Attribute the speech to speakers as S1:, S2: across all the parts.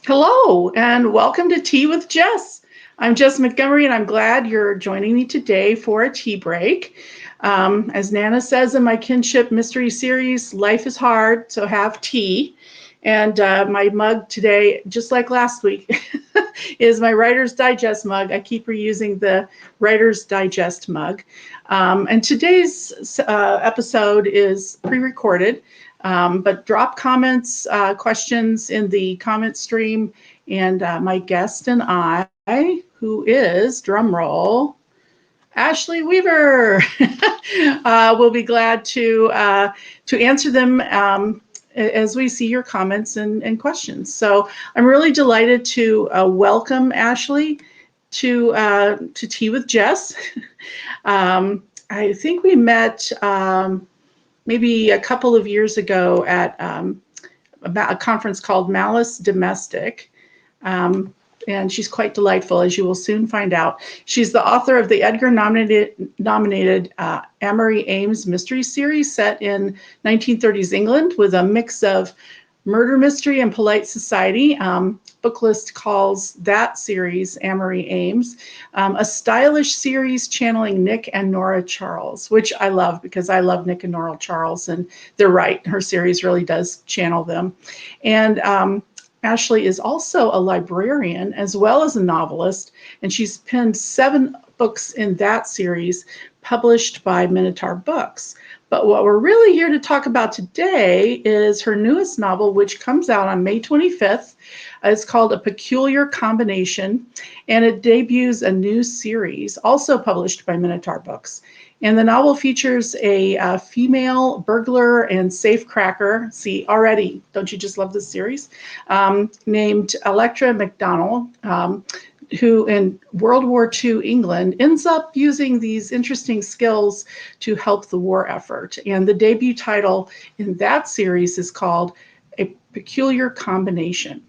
S1: Hello, and welcome to Tea with Jess. I'm Jess Montgomery, and I'm glad you're joining me today for a tea break. As Nana says in my kinship mystery series, life is hard, so have tea. And my mug today, just like last week, is my Writer's Digest mug. I keep reusing the Writer's Digest mug. And today's episode is pre recorded. But drop comments, questions in the comment stream, and my guest and I, who is, drum roll, Ashley Weaver, will be glad to answer them as we see your comments and questions. So I'm really delighted to welcome Ashley to Tea with Jess. I think we met. Maybe a couple of years ago at a conference called Malice Domestic. And she's quite delightful, as you will soon find out. She's the author of the Edgar-nominated Amory Ames mystery series set in 1930s England with a mix of murder mystery and polite society. Booklist calls that series Amory Ames, a stylish series channeling Nick and Nora Charles, which I love because I love Nick and Nora Charles, and they're right. Her series really does channel them. And Ashley is also a librarian as well as a novelist, and she's penned 7 books in that series published by Minotaur Books. But what we're really here to talk about today is her newest novel, which comes out on May 25th. It's called A Peculiar Combination, and it debuts a new series, also published by Minotaur Books. And the novel features a female burglar and safecracker. See, already, don't you just love this series? Named Electra McDonald, who in World War II England ends up using these interesting skills to help the war effort. And the debut title in that series is called A Peculiar Combination.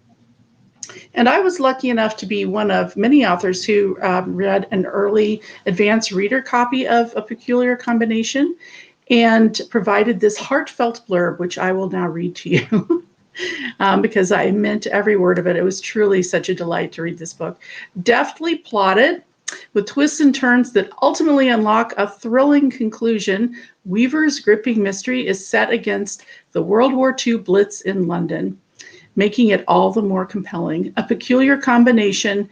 S1: And I was lucky enough to be one of many authors who read an early advanced reader copy of A Peculiar Combination and provided this heartfelt blurb, which I will now read to you. Because I meant every word of it. It was truly such a delight to read this book. Deftly plotted, with twists and turns that ultimately unlock a thrilling conclusion, Weaver's gripping mystery is set against the World War II Blitz in London, making it all the more compelling. A Peculiar Combination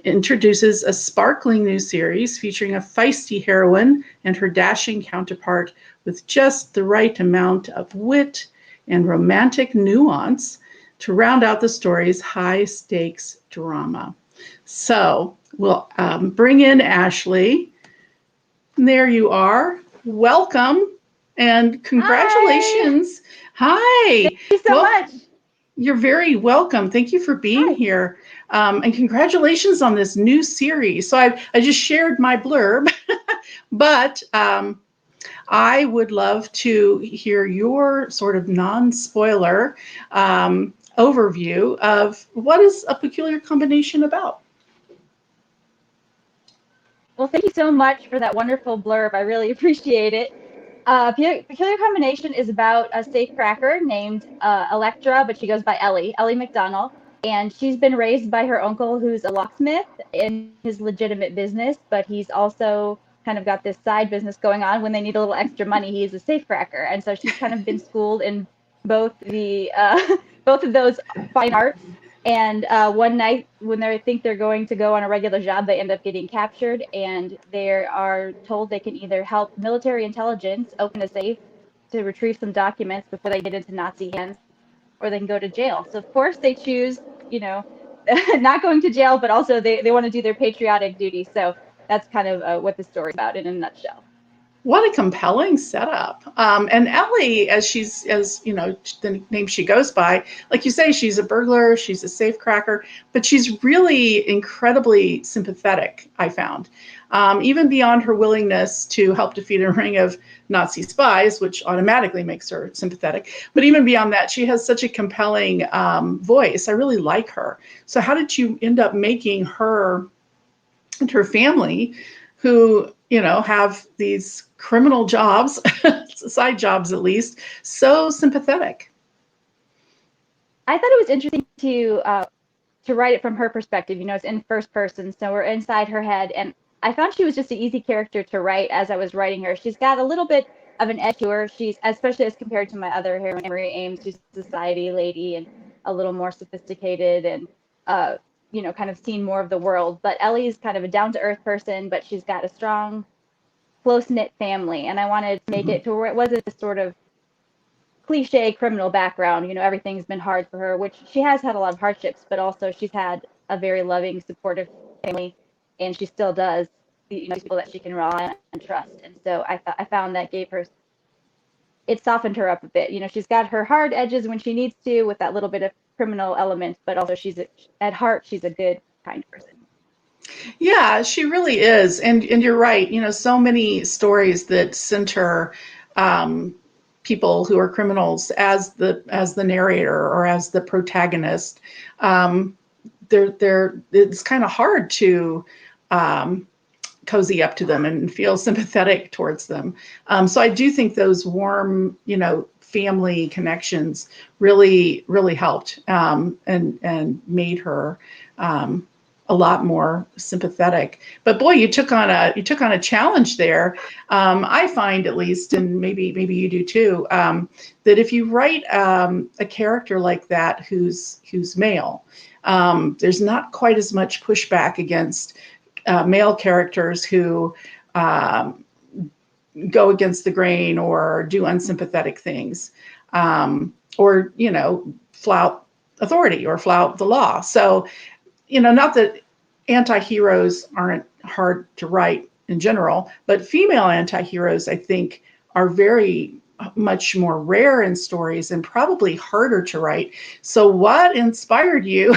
S1: introduces a sparkling new series featuring a feisty heroine and her dashing counterpart with just the right amount of wit and romantic nuance to round out the story's high-stakes drama. So we'll bring in Ashley. There you are. Welcome and congratulations. Hi.
S2: Thank you so much.
S1: You're very welcome. Thank you for being here. And congratulations on this new series. So I just shared my blurb, but I would love to hear your sort of non-spoiler overview of what is A Peculiar Combination about.
S2: Well, thank you so much for that wonderful blurb. I really appreciate it. Peculiar Combination is about a safecracker named Electra, but she goes by Ellie McDonald. And she's been raised by her uncle, who's a locksmith in his legitimate business, but he's also kind of got this side business going on. When they need a little extra money, he's a safecracker. And so she's kind of been schooled in both the both of those fine arts. And one night, when they think they're going to go on a regular job, they end up getting captured, and they are told they can either help military intelligence open a safe to retrieve some documents before they get into Nazi hands, or they can go to jail. So, of course, they choose, not going to jail, but also they want to do their patriotic duty. So that's kind of what the story's about in a nutshell.
S1: What a compelling setup. And Ellie, as you know, the name she goes by, like you say, she's a burglar, she's a safecracker, but she's really incredibly sympathetic, I found. Even beyond her willingness to help defeat a ring of Nazi spies, which automatically makes her sympathetic. But even beyond that, she has such a compelling voice. I really like her. So how did you end up making her and her family, who, have these criminal jobs, side jobs at least, so sympathetic?
S2: I thought it was interesting to to write it from her perspective. It's in first person, so we're inside her head. And I found she was just an easy character to write as I was writing her. She's got a little bit of an edge to her. She's, especially as compared to my other heroine, Marie Ames, who's a society lady and a little more sophisticated and, kind of seen more of the world. But Ellie's kind of a down to earth person, but she's got a strong, close knit family. And I wanted to make it to where it wasn't this sort of cliche criminal background. Everything's been hard for her, which she has had a lot of hardships, but also she's had a very loving, supportive family, and she still does. People that she can rely on and trust. And so I found that it softened her up a bit. She's got her hard edges when she needs to, with that little bit of criminal element, but also at heart, she's a good, kind person.
S1: Yeah, she really is. And you're right. So many stories that center people who are criminals as the narrator or as the protagonist. It's kind of hard to cozy up to them and feel sympathetic towards them. So I do think those warm, family connections really, really helped and made her a lot more sympathetic. But boy, you took on a challenge there. I find, at least, and maybe you do too, that if you write a character like that who's male, there's not quite as much pushback against male characters who go against the grain or do unsympathetic things, or flout authority or flout the law. So, not that anti-heroes aren't hard to write in general, but female anti-heroes, I think, are very much more rare in stories and probably harder to write. So what inspired you?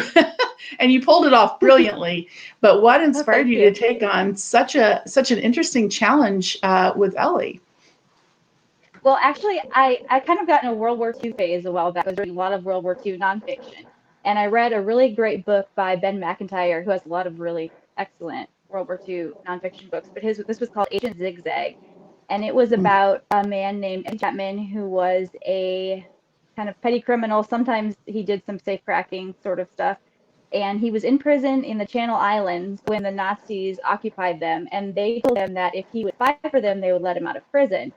S1: And you pulled it off brilliantly, but what inspired you to take on such an interesting challenge with Ellie?
S2: Well, actually, I kind of got in a World War II phase a while back. I was reading a lot of World War II nonfiction, and I read a really great book by Ben McIntyre, who has a lot of really excellent World War II nonfiction books. But this was called Agent Zigzag, and it was about a man named Eddie Chapman who was a kind of petty criminal. Sometimes he did some safe cracking sort of stuff. And he was in prison in the Channel Islands when the Nazis occupied them, and they told him that if he would fight for them, they would let him out of prison.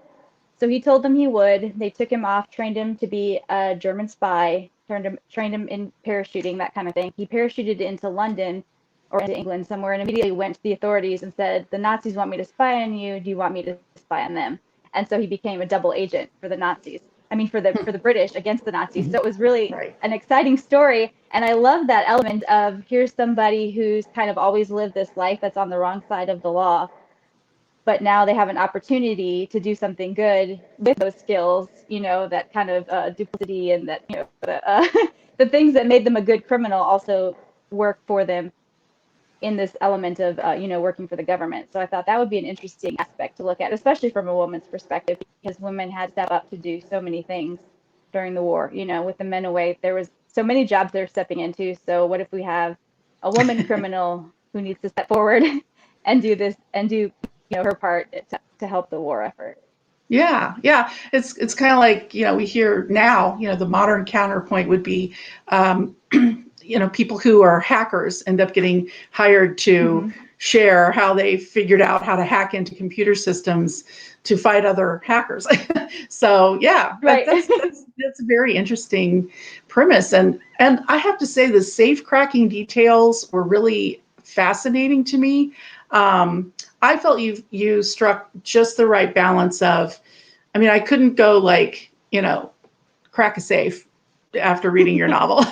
S2: So he told them he would. They took him off, trained him to be a German spy, trained him in parachuting, that kind of thing. He parachuted into London or into England somewhere, and immediately went to the authorities and said, "The Nazis want me to spy on you. Do you want me to spy on them?" And so he became a double agent for the Nazis. I mean, for the British against the Nazis. So it was really an exciting story. And I love that element of, here's somebody who's kind of always lived this life that's on the wrong side of the law, but now they have an opportunity to do something good with those skills, that kind of duplicity, and that, the things that made them a good criminal also work for them in this element of, working for the government. So I thought that would be an interesting aspect to look at, especially from a woman's perspective, because women had to step up to do so many things during the war. With the men away, there was so many jobs they're stepping into. So what if we have a woman criminal who needs to step forward and do this and do, her part to help the war effort?
S1: Yeah. It's kind of like, we hear now, the modern counterpoint would be, people who are hackers end up getting hired to share how they figured out how to hack into computer systems to fight other hackers. So yeah,
S2: right.
S1: that's a very interesting premise. And I have to say, the safe cracking details were really fascinating to me. I felt you struck just the right balance of, I couldn't go crack a safe after reading your novel.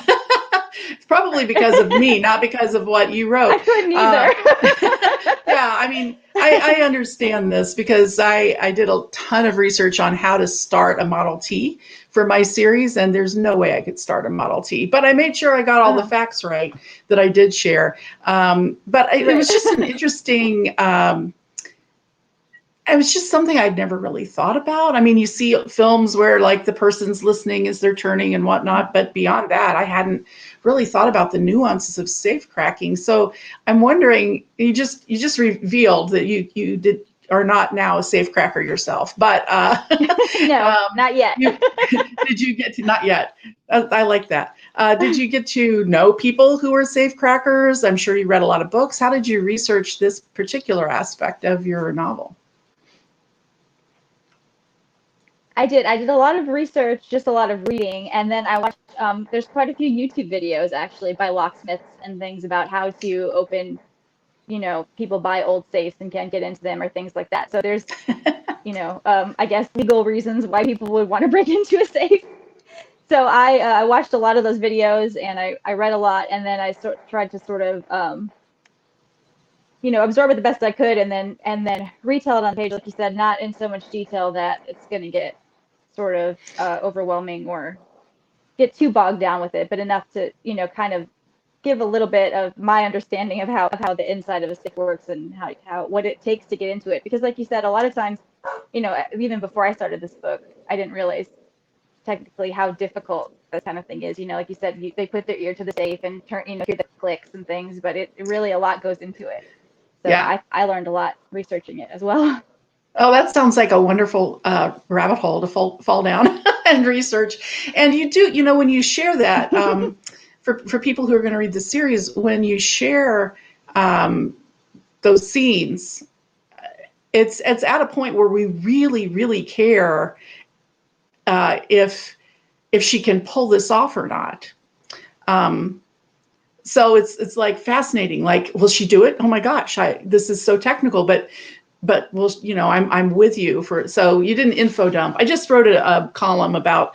S1: It's probably because of me, not because of what you wrote.
S2: I couldn't either.
S1: Yeah, I understand this because I did a ton of research on how to start a Model T for my series, and there's no way I could start a Model T. But I made sure I got all the facts right that I did share. But it was just an interesting... it was just something I'd never really thought about. You see films where the person's listening as they're turning and whatnot, but beyond that, I hadn't really thought about the nuances of safe cracking. So I'm wondering, you just revealed that you did are not now a safecracker yourself, but
S2: No, not yet.
S1: did you get to, not yet. I like that. Did you get to know people who were safecrackers? I'm sure you read a lot of books. How did you research this particular aspect of your novel?
S2: I did. I did a lot of research, just a lot of reading, and then I watched. There's quite a few YouTube videos actually by locksmiths and things about how to open. People buy old safes and can't get into them or things like that. So there's, I guess legal reasons why people would want to break into a safe. So I watched a lot of those videos and I read a lot, and then I tried to sort of absorb it the best I could, and then retell it on the page, like you said, not in so much detail that it's going to get sort of overwhelming or get too bogged down with it, but enough to kind of give a little bit of my understanding of how the inside of a stick works and how what it takes to get into it. Because like you said, a lot of times, even before I started this book, I didn't realize technically how difficult this kind of thing is. Like you said, they put their ear to the safe and turn, hear the clicks and things, but it really a lot goes into it. So
S1: Yeah.
S2: I learned a lot researching it as well.
S1: Oh, that sounds like a wonderful rabbit hole to fall down and research. And you do, when you share that, for people who are going to read the series, when you share those scenes, it's at a point where we really, really care if she can pull this off or not. Um, so it's like fascinating. Like, will she do it? Oh my gosh, this is so technical, but well, I'm with you for. So you didn't info dump. I just wrote a column about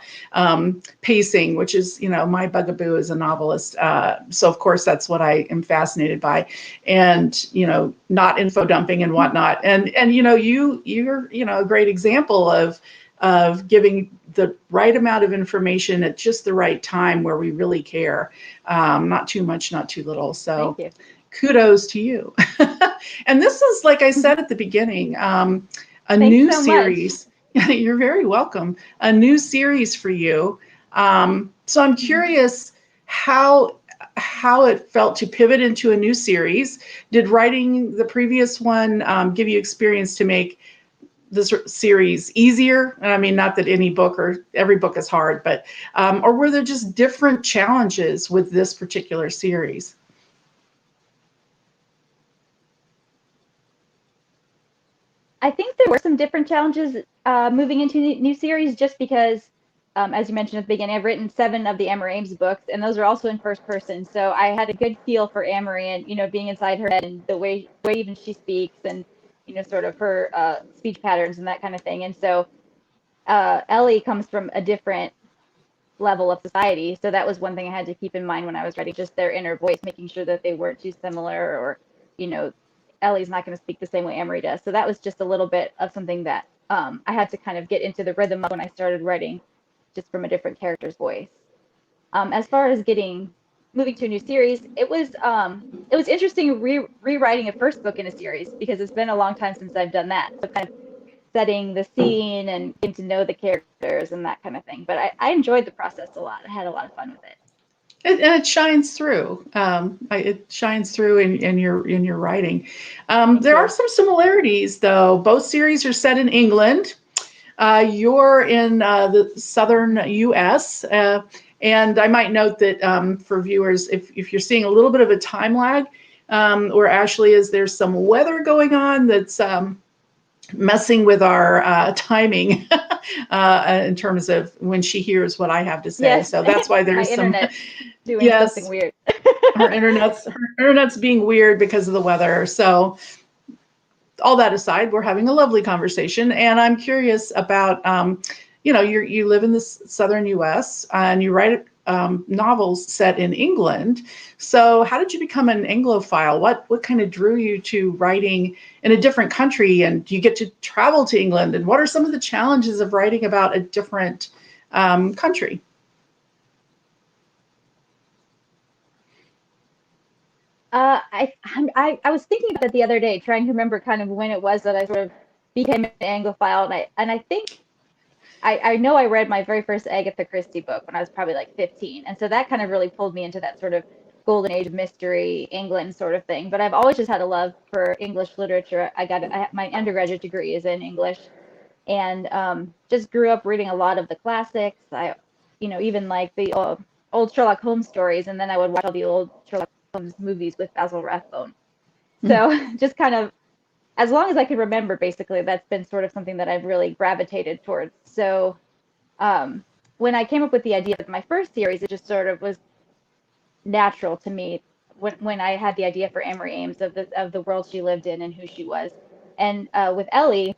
S1: pacing, which is my bugaboo as a novelist. So of course that's what I am fascinated by, and not info dumping and whatnot. And you're a great example of giving the right amount of information at just the right time where we really care. Not too much, not too little. So
S2: Thank you.
S1: kudos to you. And this is, like I said at the beginning, a
S2: Thanks
S1: new
S2: so much.
S1: series. You're very welcome. A new series for you. So I'm curious how it felt to pivot into a new series. Did writing the previous one give you experience to make this series easier? And I mean, not that any book or every book is hard, but or were there just different challenges with this particular series?
S2: I think there were some different challenges moving into the new series, just because, as you mentioned at the beginning, I've written 7 of the Amory Ames books, and those are also in first person. So I had a good feel for Amory and being inside her head and the way even she speaks and sort of her speech patterns and that kind of thing. And so Ellie comes from a different level of society, so that was one thing I had to keep in mind when I was writing, just their inner voice, making sure that they weren't too similar, or you know Ellie's not going to speak the same way Emery does. So that was just a little bit of something that I had to kind of get into the rhythm of when I started writing, just from a different character's voice. As far as moving to a new series, it was interesting rewriting a first book in a series, because it's been a long time since I've done that. So kind of setting the scene and getting to know the characters and that kind of thing. But I enjoyed the process a lot. I had a lot of fun with it.
S1: And it shines through. It shines through in your writing.
S2: Thank
S1: There are
S2: you.
S1: some similarities, though. Both series are set in England. You're in the southern U.S. And I might note that for viewers, if you're seeing a little bit of a time lag, where Ashley is, there's some weather going on that's messing with our timing in terms of when she hears what I have to say.
S2: Yes,
S1: So that's why
S2: my
S1: there's some,
S2: internet's doing something
S1: yes,
S2: weird.
S1: her internet's being weird because of the weather. So all that aside, we're having a lovely conversation, and I'm curious about, you live in the southern U.S. and you write novels set in England. So how did you become an Anglophile? What kind of drew you to writing in a different country, and do you get to travel to England? And what are some of the challenges of writing about a different country?
S2: I was thinking about it the other day, trying to remember kind of when it was that I sort of became an Anglophile, and I think I know I read my very first Agatha Christie book when I was probably like 15, and so that kind of really pulled me into that sort of golden age of mystery, England sort of thing. But I've always just had a love for English literature. My undergraduate degree is in English, and just grew up reading a lot of the classics. Even like the old Sherlock Holmes stories, and then I would watch all the old Sherlock Holmes movies with Basil Rathbone. So just kind of, as long as I can remember, basically, that's been sort of something that I've really gravitated towards. So when I came up with the idea of my first series, it just sort of was natural to me when I had the idea for Amory Ames of the world she lived in and who she was. And with Ellie,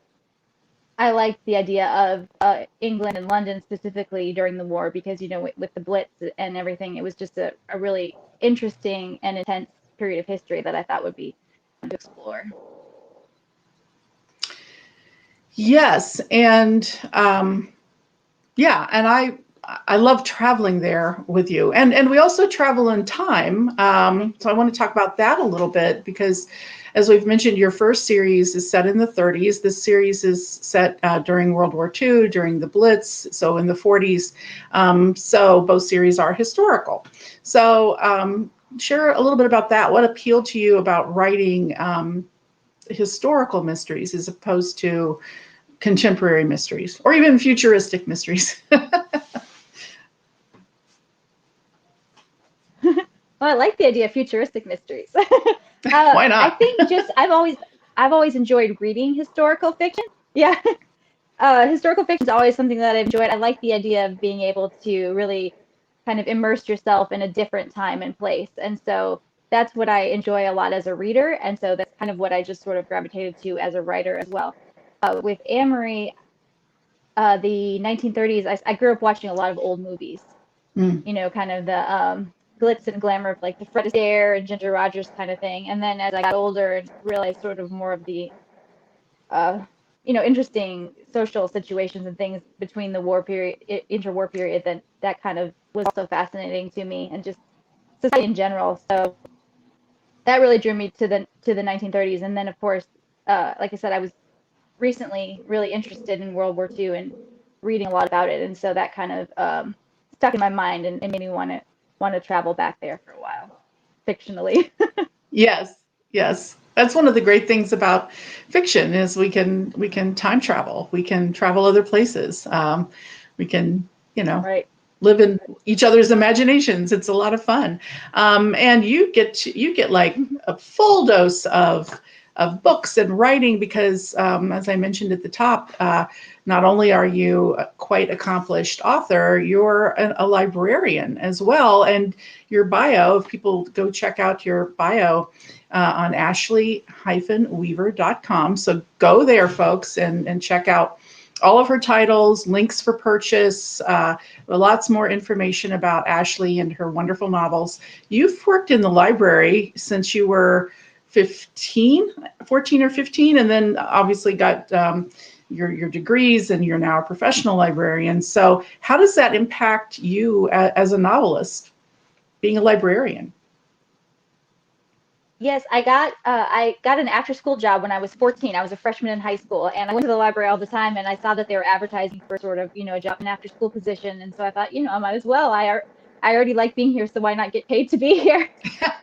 S2: I liked the idea of England and London specifically during the war because, with the Blitz and everything, it was just a really interesting and intense period of history that I thought would be fun to explore.
S1: Yes, and yeah, and I love traveling there with you, and we also travel in time. So I want to talk about that a little bit because, as we've mentioned, your first series is set in the 30s. This series is set during World War II, during the Blitz, so in the 40s. So both series are historical. So share a little bit about that. What appealed to you about writing historical mysteries as opposed to contemporary mysteries or even futuristic mysteries?
S2: Well, I like the idea of futuristic mysteries.
S1: Why not?
S2: I think just I've always enjoyed reading historical fiction. Yeah. Historical fiction is always something that I've enjoyed. I like the idea of being able to really kind of immerse yourself in a different time and place. And so that's what I enjoy a lot as a reader. And so that's kind of what I just sort of gravitated to as a writer as well. With Amory, the 1930s, I grew up watching a lot of old movies, kind of the glitz and glamour of like the Fred Astaire and Ginger Rogers kind of thing. And then as I got older and realized sort of more of the interesting social situations and things between the war period, interwar period, that kind of was also fascinating to me, and just society in general. So that really drew me to the 1930s. And then, of course, like I said, I was recently really interested in World War II and reading a lot about it, and so that kind of stuck in my mind and made me want to travel back there for a while, fictionally.
S1: Yes, yes. That's one of the great things about fiction is we can time travel. We can travel other places. We can,
S2: Right.
S1: live in each other's imaginations. It's a lot of fun. And you get like a full dose of books and writing because, as I mentioned at the top, not only are you a quite accomplished author, you're a librarian as well. And your bio, if people go check out your bio on ashley-weaver.com. So go there, folks, and check out all of her titles, links for purchase, lots more information about Ashley and her wonderful novels. You've worked in the library since you were 14 or 15, and then obviously got your degrees, and you're now a professional librarian. So how does that impact you as a novelist, being a librarian?
S2: Yes, I got an after school job when I was 14. I was a freshman in high school, and I went to the library all the time, and I saw that they were advertising for sort of, a job, an after school position. And so I thought, I might as well. I already like being here, so why not get paid to be here?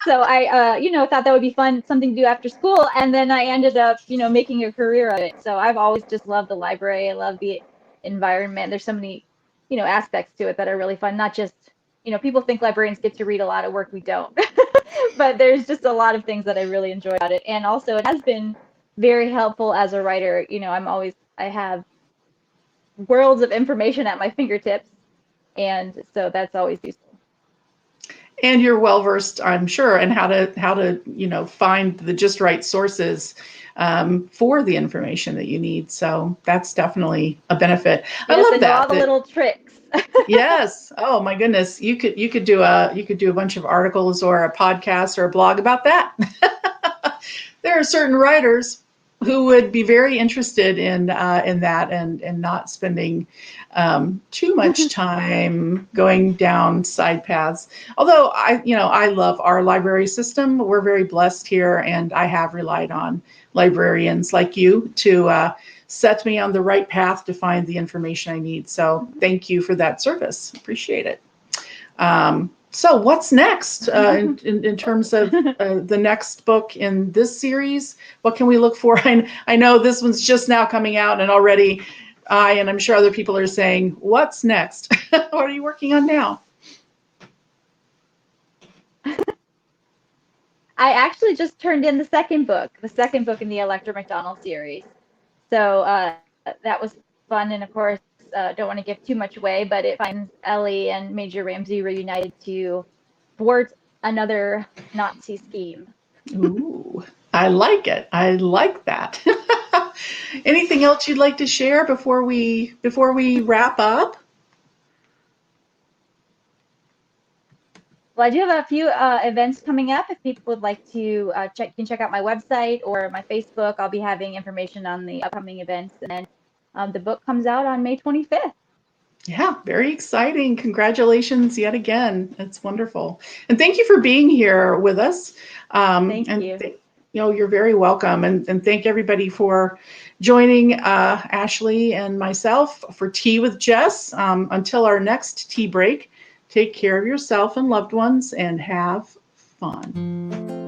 S2: So I thought that would be fun, something to do after school. And then I ended up, making a career of it. So I've always just loved the library. I love the environment. There's so many, aspects to it that are really fun. Not just, people think librarians get to read a lot of work. We don't. But there's just a lot of things that I really enjoy about it. And also it has been very helpful as a writer. I have worlds of information at my fingertips. And so that's always useful.
S1: And you're well versed, I'm sure, in how to find the just right sources for the information that you need. So that's definitely a benefit.
S2: Yes,
S1: I love
S2: I know
S1: that.
S2: all the little tricks.
S1: Yes. Oh my goodness. You could do a bunch of articles or a podcast or a blog about that. There are certain writers who would be very interested in that and not spending too much time going down side paths. Although I love our library system. We're very blessed here, and I have relied on librarians like you to set me on the right path to find the information I need. So thank you for that service. Appreciate it. So what's next in terms of the next book in this series? What can we look for? I know this one's just now coming out, and already and I'm sure other people are saying, what's next? What are you working on now?
S2: I actually just turned in the second book in the Electra McDonald series. So that was fun, and of course, don't want to give too much away, but it finds Ellie and Major Ramsey reunited to thwart another Nazi scheme.
S1: Ooh, I like it. I like that. Anything else you'd like to share before we wrap up?
S2: Well, I do have a few events coming up. If people would like to check out my website or my Facebook. I'll be having information on the upcoming events, and then the book comes out on May 25th.
S1: Yeah, very exciting. Congratulations yet again. It's wonderful. And thank you for being here with us.
S2: Thank
S1: And
S2: you.
S1: you're very welcome. And thank everybody for joining Ashley and myself for Tea with Jess. Until our next tea break, take care of yourself and loved ones and have fun.